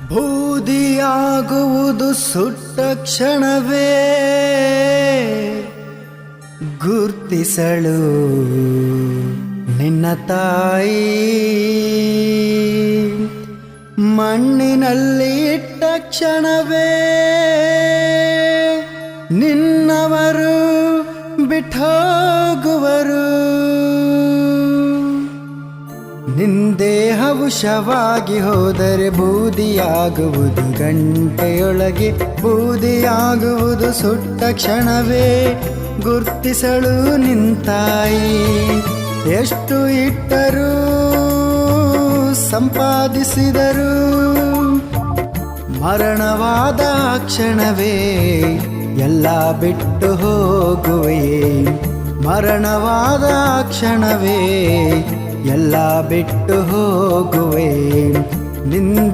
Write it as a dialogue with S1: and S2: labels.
S1: ಬೂದಿಯಾಗುವುದು ಸುಟ್ಟ ಕ್ಷಣವೇ ಗುರ್ತಿಸಳು ನಿನ್ನ ತಾಯಿ. ಮಣ್ಣಿನಲ್ಲಿ ಇಟ್ಟ ಕ್ಷಣವೇ ನಿನ್ನವರು ಬಿಟ್ಟೋಗುವರು. ನಿಂದೇಹವು ಶವಾಗಿ ಹೋದರೆ ಬೂದಿಯಾಗುವುದು ಗಂಟೆಯೊಳಗೆ. ಬೂದಿಯಾಗುವುದು ಸುಟ್ಟ ಕ್ಷಣವೇ ಗುರ್ತಿಸಳು ನಿಂತಾಯಿ. ಎಷ್ಟು ಇಟ್ಟರೂ ಸಂಪಾದಿಸಿದರು ಮರಣವಾದ ಕ್ಷಣವೇ ಎಲ್ಲ ಬಿಟ್ಟು ಹೋಗುವೆ. ಮರಣವಾದ ಕ್ಷಣವೇ ಎಲ್ಲ ಬಿಟ್ಟು ಹೋಗುವೆ. ನಿಂದೆ